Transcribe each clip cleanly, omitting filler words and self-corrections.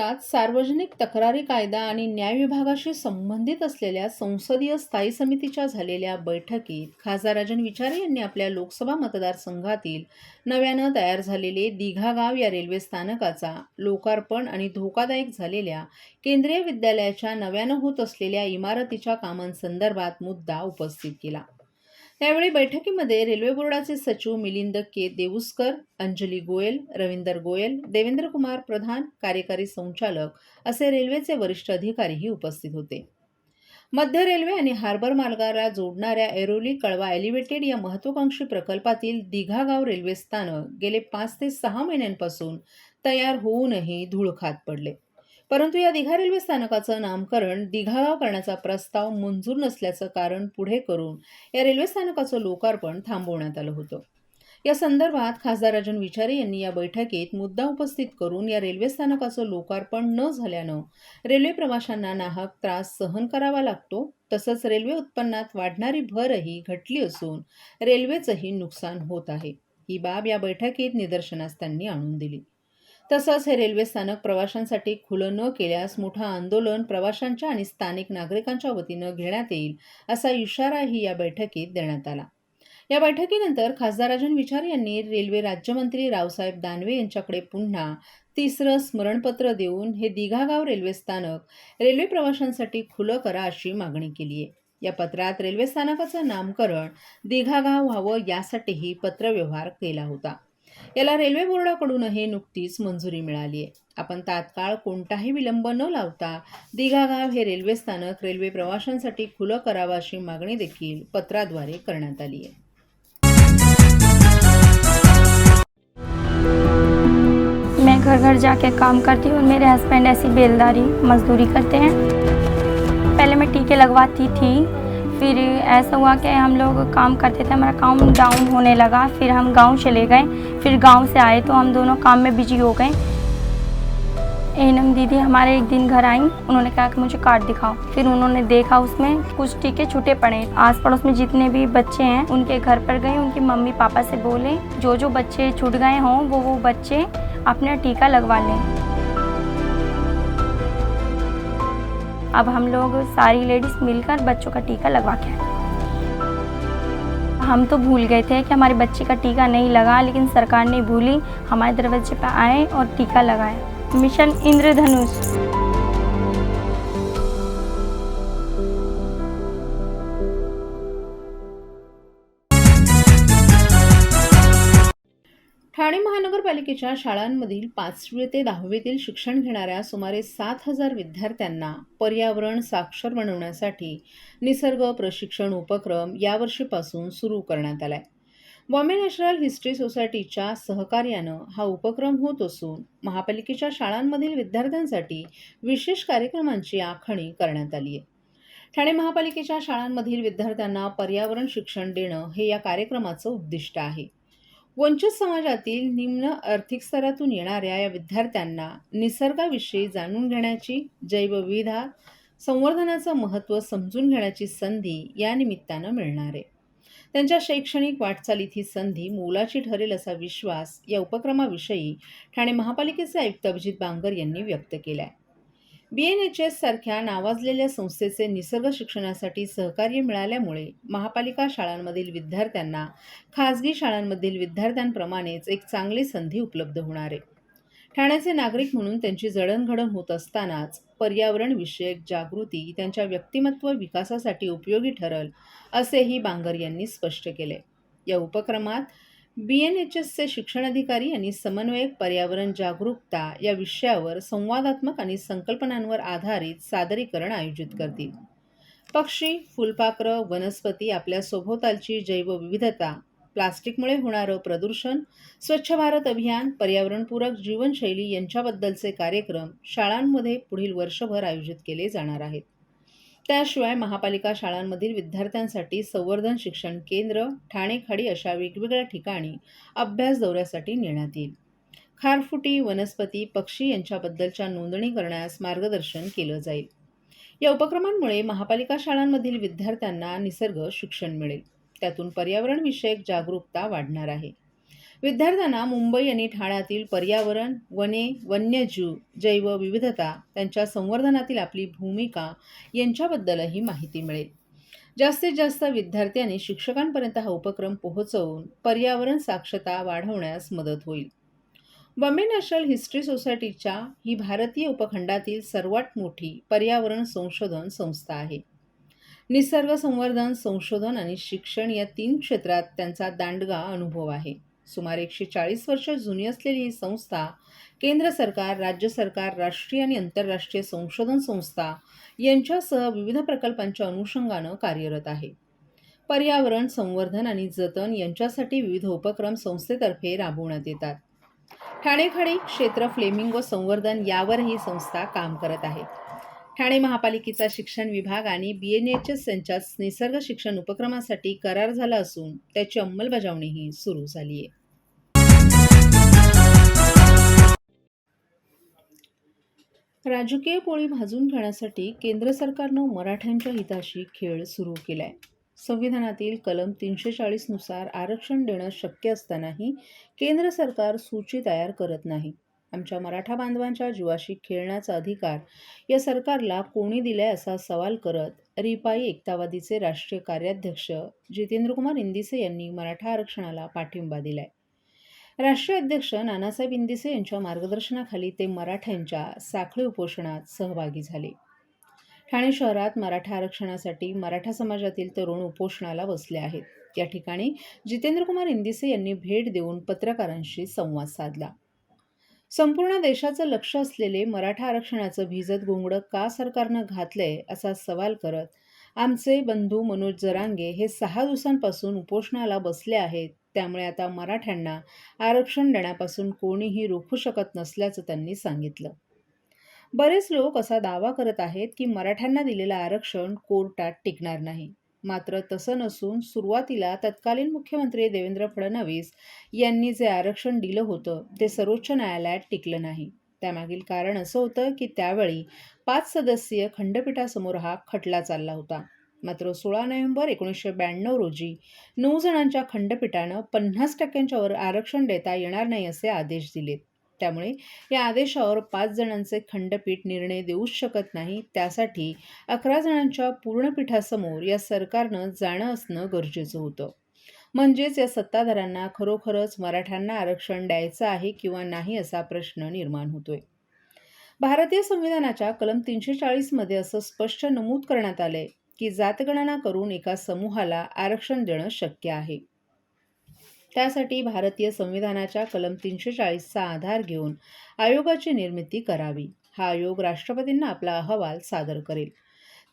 महाराष्ट्रात सार्वजनिक तक्रारी कायदा आणि न्याय विभागाशी संबंधित असलेल्या संसदीय स्थायी समितीच्या झालेल्या बैठकीत खासदार राजन विचारे यांनी आपल्या लोकसभा मतदारसंघातील नव्यानं तयार झालेले दिघा गाव या रेल्वे स्थानकाचा लोकार्पण आणि धोकादायक झालेल्या केंद्रीय विद्यालयाच्या नव्यानं होत असलेल्या इमारतीच्या कामांसंदर्भात मुद्दा उपस्थित केला। यावेळी बैठकीमध्ये रेल्वे बोर्डाचे सचिव मिलिंद के देऊस्कर, अंजली गोयल, रविंदर गोयल, देवेंद्र कुमार प्रधान, कार्यकारी संचालक असे रेल्वेचे वरिष्ठ अधिकारीही उपस्थित होते। मध्य रेल्वे आणि हार्बर मार्गाला जोडणाऱ्या ऐरोली कळवा एलिव्हेटेड या महत्त्वाकांक्षी प्रकल्पातील दिघा गाव रेल्वे स्थानक गेले 5 ते 6 महिन्यांपासून तयार होऊनही धूळ खात पडले। परंतु या दिघा रेल्वे स्थानकाचं नामकरण दिघागाव करण्याचा प्रस्ताव मंजूर नसल्याचं कारण पुढे करून या रेल्वे स्थानकाचं लोकार्पण थांबवण्यात आलं होतं। या संदर्भात खासदार राजन विचारे यांनी या बैठकीत मुद्दा उपस्थित करून या रेल्वे स्थानकाचं लोकार्पण न झाल्यानं रेल्वे प्रवाशांना नाहक त्रास सहन करावा लागतो, तसंच रेल्वे उत्पन्नात वाढणारी भरही घटली असून रेल्वेचंही नुकसान होत आहे, ही बाब या बैठकीत निदर्शनास त्यांनी आणून दिली। तसंच हे रेल्वे स्थानक प्रवाशांसाठी खुलं न केल्यास मोठं आंदोलन प्रवाशांच्या आणि स्थानिक नागरिकांच्या वतीनं घेण्यात येईल असा इशाराही या बैठकीत देण्यात आला। या बैठकीनंतर खासदार राजन विचारे यांनी रेल्वे राज्यमंत्री रावसाहेब दानवे यांच्याकडे पुन्हा तिसरं स्मरणपत्र देऊन हे दिघा गाव रेल्वे स्थानक रेल्वे प्रवाशांसाठी खुलं करा अशी मागणी केली आहे। या पत्रात रेल्वे स्थानकाचं नामकरण दिघा गाव व्हावं यासाठीही पत्रव्यवहार केला होता। याला रेल्वे बोर्डाकडूनही नुकतीच मंजुरी मिळाली आहे। आपण तात्काळ कोणताही विलंब न लावता दिघा गाव हे रेल्वे स्थानक रेल्वे प्रवाशांसाठी खुलं करावं अशी मागणी देखील पत्राद्वारे करण्यात आली आहे। मैं घर घर जाके काम करती हूँ और मेरे हस्बैंड ऐसी बेलदारी मजदूरी करते हैं। पहले मैं टीके लगवाती थी, फिर ऐसा हुआ कि हम लोग काम करते थे, हमारा काम डाउन होने लगा, फिर हम गांव चले गए, फिर गांव से आए तो हम दोनों काम में बिजी हो गए। एनम दीदी हमारे एक दिन घर आई, उन्होंने कहा कि मुझे कार्ड दिखाओ, फिर उन्होंने देखा उसमें कुछ टीके छूटे पड़े। आस पड़ोस में जितने भी बच्चे हैं उनके घर पर गए, उनकी मम्मी पापा से बोले जो जो बच्चे छूट गए हों वो बच्चे अपना टीका लगवा लें। अब हम लोग सारी लेडीज मिलकर बच्चों का टीका लगवा के आए। हम तो भूल गए थे कि हमारे बच्चे का टीका नहीं लगा, लेकिन सरकार नहीं भूली, हमारे दरवाजे पर आए और टीका लगाए। मिशन इंद्रधनुष। ठाणे महानगरपालिकेच्या शाळांमधील 5वी ते 10वीतील शिक्षण घेणाऱ्या सुमारे 7,000 विद्यार्थ्यांना पर्यावरण साक्षर बनवण्यासाठी निसर्ग प्रशिक्षण उपक्रम यावर्षीपासून सुरू करण्यात आलाय। बॉम्बे नॅशनल हिस्ट्री सोसायटीच्या सहकार्यानं हा उपक्रम होत असून महापालिकेच्या शाळांमधील विद्यार्थ्यांसाठी विशेष कार्यक्रमांची आखणी करण्यात आली आहे। ठाणे महापालिकेच्या शाळांमधील विद्यार्थ्यांना पर्यावरण शिक्षण देणं हे या कार्यक्रमाचं उद्दिष्ट आहे। वंचित समाजातील निम्न आर्थिक स्तरातून येणाऱ्या या विद्यार्थ्यांना निसर्गाविषयी जाणून घेण्याची, जैवविविधता संवर्धनाचं महत्त्व समजून घेण्याची संधी या निमित्तानं मिळणार आहे। त्यांच्या शैक्षणिक वाटचालीत ही संधी मोलाची ठरेल असा विश्वास या उपक्रमाविषयी ठाणे महापालिकेचे आयुक्त अभिजित बांगर यांनी व्यक्त केला आहे। BNHS सारख्या नावाजलेल्या संस्थेचे निसर्ग शिक्षणासाठी सहकार्य मिळाल्यामुळे महापालिका शाळांमधील विद्यार्थ्यांना खाजगी शाळांमधील विद्यार्थ्यांप्रमाणेच एक चांगली संधी उपलब्ध होणार आहे। ठाण्याचे नागरिक म्हणून त्यांची जडणघडण होत असतानाच पर्यावरण विषयक जागृती त्यांच्या व्यक्तिमत्व विकासासाठी उपयोगी ठरेल असेही बांगर यांनी स्पष्ट केले। या उपक्रमात BNHSचे शिक्षण अधिकारी आणि समन्वयक पर्यावरण जागरूकता या विषयावर संवादात्मक आणि संकल्पनांवर आधारित सादरीकरण आयोजित करतील। पक्षी, फुलपाखरं, वनस्पती, आपल्या सभोवतालची जैवविविधता, प्लास्टिकमुळे होणारं प्रदूषण, स्वच्छ भारत अभियान, पर्यावरणपूरक जीवनशैली यांच्याबद्दलचे कार्यक्रम शाळांमध्ये पुढील वर्षभर आयोजित केले जाणार आहेत। त्याशिवाय महापालिका शाळांमधील विद्यार्थ्यांसाठी संवर्धन शिक्षण केंद्र, ठाणे खाडी अशा वेगवेगळ्या ठिकाणी अभ्यास दौऱ्यासाठी नेण्यात येईल। खारफुटी, वनस्पती, पक्षी यांच्याबद्दलच्या नोंदणी करण्यास मार्गदर्शन केलं जाईल। या उपक्रमांमुळे महापालिका शाळांमधील विद्यार्थ्यांना निसर्ग शिक्षण मिळेल, त्यातून पर्यावरण विषयक जागरूकता वाढणार आहे। विद्यार्थ्यांना मुंबई आणि ठाण्यातील पर्यावरण, वने, वन्यजीव, जैवविविधता, त्यांच्या संवर्धनातील आपली भूमिका यांच्याबद्दलही माहिती मिळेल. जास्तीत जास्त विद्यार्थी आणि शिक्षकांपर्यंत हा उपक्रम पोहोचवून पर्यावरण साक्षरता वाढवण्यास मदत होईल. बॉम्बे नॅशनल हिस्ट्री सोसायटीच्या ही भारतीय उपखंडातील सर्वात मोठी पर्यावरण संशोधन संस्था आहे. निसर्ग संवर्धन, संशोधन आणि शिक्षण या 3 क्षेत्रात त्यांचा दांडगा अनुभव आहे. सुमारे 140 वर्ष जुनी असलेली ही संस्था केंद्र सरकार, राज्य सरकार, राष्ट्रीय आणि आंतरराष्ट्रीय संशोधन संस्था यांच्यासह विविध प्रकल्पांच्या अनुषंगानं कार्यरत आहे. पर्यावरण संवर्धन आणि जतन यांच्यासाठी विविध उपक्रम संस्थेतर्फे राबवण्यात येतात. ठाणे खाडी क्षेत्र फ्लेमिंगो संवर्धन यावरही संस्था काम करत आहे. ठाणे महापालिकेचा शिक्षण विभाग आणि BNHS यांच्यात निसर्ग शिक्षण उपक्रमासाठी करार झाला असून त्याची अंमलबजावणीही सुरू झाली आहे. राजकीय पोळी भाजून घेण्यासाठी केंद्र सरकारनं मराठ्यांच्या हिताशी खेळ सुरू केलाय. संविधानातील कलम 340 नुसार आरक्षण देणं शक्य असतानाही केंद्र सरकार सूची तयार करत नाही. आमच्या मराठा बांधवांच्या जीवाशी खेळण्याचा अधिकार या सरकारला कोणी दिलाय असा सवाल करत रिपाई एकतावादीचे राष्ट्रीय कार्याध्यक्ष जितेंद्रकुमार इंदिसे यांनी मराठा आरक्षणाला पाठिंबा दिलाय. राष्ट्रीय अध्यक्ष नानासाहेब इंदिसे यांच्या मार्गदर्शनाखाली ते मराठ्यांच्या साखळी उपोषणात सहभागी झाले. ठाणे शहरात मराठा आरक्षणासाठी मराठा समाजातील तरुण उपोषणाला बसले आहेत. या ठिकाणी जितेंद्रकुमार इंदिसे यांनी भेट देऊन पत्रकारांशी संवाद साधला. संपूर्ण देशाचं लक्ष असलेले मराठा आरक्षणाचं भिजत घोंगडं का सरकारनं घातलंय असा सवाल करत आमचे बंधू मनोज जरांगे हे 6 दिवसांपासून उपोषणाला बसले आहेत. त्यामुळे आता मराठ्यांना आरक्षण देण्यापासून कोणीही रोखू शकत नसल्याचं त्यांनी सांगितलं. बरेच लोक असा दावा करत आहेत की मराठ्यांना दिलेलं आरक्षण कोर्टात टिकणार नाही. मात्र तसं नसून सुरुवातीला तत्कालीन मुख्यमंत्री देवेंद्र फडणवीस यांनी जे आरक्षण दिलं होतं ते सर्वोच्च न्यायालयात टिकलं नाही. त्यामागील कारण असं होतं की त्यावेळी 5 सदस्यीय खंडपीठासमोर हा खटला चालला होता. मात्र 16 नोव्हेंबर 1992 रोजी 9 जणांच्या खंडपीठानं 50% वर आरक्षण देता येणार नाही असे आदेश दिलेत. त्यामुळे या आदेशावर 5 जणांचे खंडपीठ निर्णय देऊच शकत नाही. त्यासाठी 11 जणांच्या पूर्णपीठासमोर या सरकारनं जाणं असणं गरजेचं होतं. म्हणजेच या सत्ताधाऱ्यांना खरोखरच मराठ्यांना आरक्षण द्यायचं आहे किंवा नाही असा प्रश्न निर्माण होतोय. भारतीय संविधानाच्या कलम 340 मध्ये असं स्पष्ट नमूद करण्यात आलंय की जातगणना करून एका समूहाला आरक्षण देणं शक्य आहे. त्यासाठी भारतीय संविधानाच्या कलम 340 चा आधार घेऊन आयोगाची निर्मिती करावी. हा आयोग राष्ट्रपतींना आपला अहवाल सादर करेल.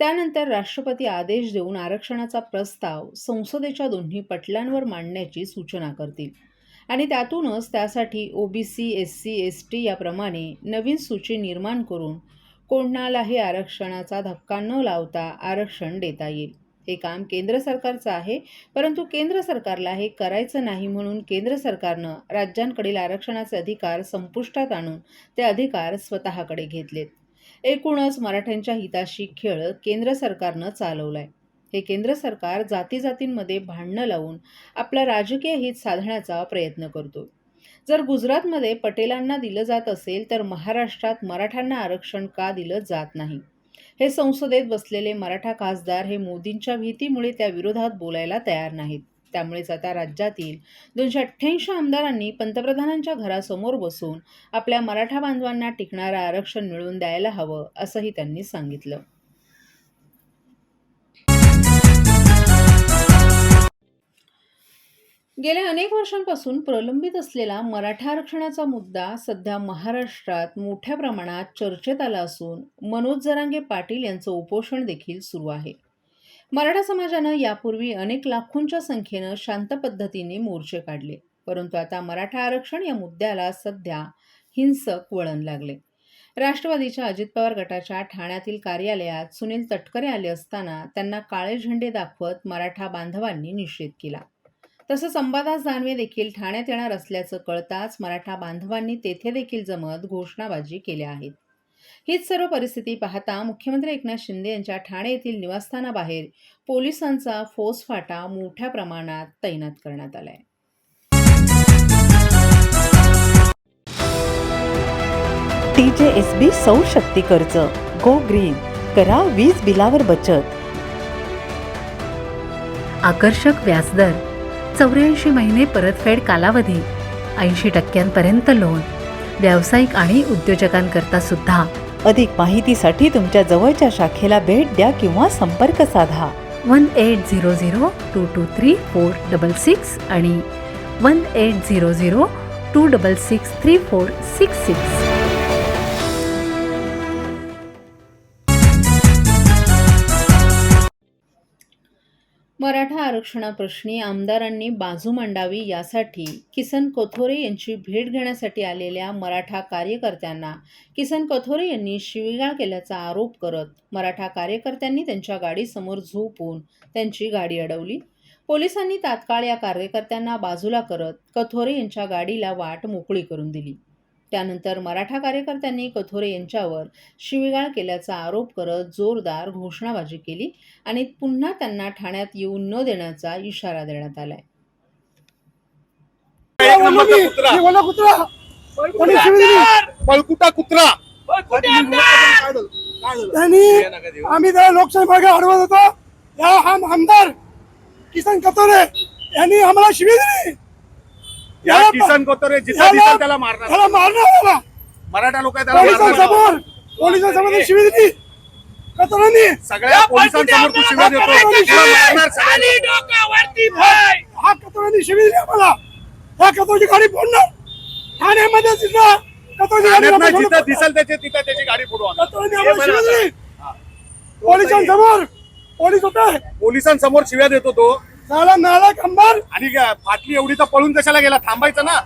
त्यानंतर राष्ट्रपती आदेश देऊन आरक्षणाचा प्रस्ताव संसदेच्या दोन्ही पटलांवर मांडण्याची सूचना करतील आणि त्यातूनच त्यासाठी OBC, SC, ST याप्रमाणे नवीन सूची निर्माण करून कोणालाही आरक्षणाचा धक्का न लावता आरक्षण देता येईल. हे काम केंद्र सरकारचं आहे, परंतु केंद्र सरकारला हे करायचं नाही म्हणून केंद्र सरकारनं राज्यांकडील आरक्षणाचे अधिकार संपुष्टात आणून ते अधिकार स्वतःकडे घेतलेत. एकूणच मराठ्यांच्या हिताशी खेळ केंद्र सरकारनं चालवलाय. हे केंद्र सरकार जातीजातींमध्ये भांडणं लावून आपलं राजकीय हित साधण्याचा प्रयत्न करतो. जर गुजरातमध्ये पटेलांना दिलं जात असेल तर महाराष्ट्रात मराठ्यांना आरक्षण का दिलं जात नाही? हे संसदेत बसलेले मराठा खासदार हे मोदींच्या भीतीमुळे त्या विरोधात बोलायला तयार नाहीत. त्यामुळेच आता राज्यातील 288 आमदारांनी पंतप्रधानांच्या घरासमोर बसून आपल्या मराठा बांधवांना टिकणारं आरक्षण मिळवून द्यायला हवं असंही त्यांनी सांगितलं. गेल्या अनेक वर्षांपासून प्रलंबित असलेला मराठा आरक्षणाचा मुद्दा सध्या महाराष्ट्रात मोठ्या प्रमाणात चर्चेत आला असून मनोज जरांगे पाटील यांचं उपोषण देखील सुरू आहे. मराठा समाजानं यापूर्वी अनेक लाखोंच्या संख्येनं शांत पद्धतीने मोर्चे काढले, परंतु आता मराठा आरक्षण या मुद्द्याला सध्या हिंसक वळण लागले. राष्ट्रवादीच्या अजित पवार गटाच्या ठाण्यातील कार्यालयात सुनील तटकरे आले असताना त्यांना काळे झेंडे दाखवत मराठा बांधवांनी निषेध केला. तसंच अंबादास दानवे देखील ठाण्यात येणार असल्याचं कळताच मराठा बांधवांनी तेथे देखील जमत घोषणाबाजी केल्या आहेत. हीच सर्व परिस्थिती पाहता मुख्यमंत्री एकनाथ शिंदे यांच्या ठाणे येथील निवासस्थानाबाहेर पोलिसांचा फौजफाटा मोठ्या प्रमाणात तैनात करण्यात आलाय. NJSB सौर शक्ती कर्ज. Go green. करा वीज बिलावर बचत. आकर्षक व्याजदर, 84 महिने परतफेड कालावधी, 80% लोन, व्यावसायिक आणि उद्योजकांकरता सुद्धा. अधिक माहितीसाठी तुमच्या जवळच्या शाखेला भेट द्या किंवा संपर्क साधा. 1800-223-466 आणि 1800-266-3466. मराठा आरक्षणाप्रश्नी आमदारांनी बाजू मांडावी यासाठी किसन कथोरे यांची भेट घेण्यासाठी आलेल्या मराठा कार्यकर्त्यांना किसन कथोरे यांनी शिवीगाळ केल्याचा आरोप करत मराठा कार्यकर्त्यांनी त्यांच्या गाडीसमोर झोपून त्यांची गाडी अडवली. पोलिसांनी तात्काळ या कार्यकर्त्यांना बाजूला करत कथोरे यांच्या गाडीला वाट मोकळी करून दिली. त्यानंतर मराठा कार्यकर्त्यांनी कथोरे यांच्यावर शिवीगाळ केल्याचा आरोप करत जोरदार घोषणाबाजी केली आणि पुन्हा त्यांना ठाण्यात येऊ न देण्याचा इशारा देण्यात आलाय. आम्ही त्याला लोकशाही मागे अडवत होतो. या हा आमदार किसन कथोरे यांनी आम्हाला शिवी दिली. या किसन कथोरे जिथं दिसेल त्याला मारणार. मराठा लोक पोलिसांसमोर शिवी दिली कथोरेंनी. सगळ्या पोलिसांसमोर तू शिव्या देतो. हा कथोरेंनी शिवी दिली आम्हाला. ह्या कथोरेची गाडी फोडणार ठाण्यामध्ये जिथं दिसेल तिथं त्याची गाडी फोडू. पोलिसांसमोर पोलीस होते. पोलिसांसमोर शिव्या देतो तो. झाला नालायक आमदार. आणि फाटली एवढी तर पळून कशाला गेला, थांबायचं ना.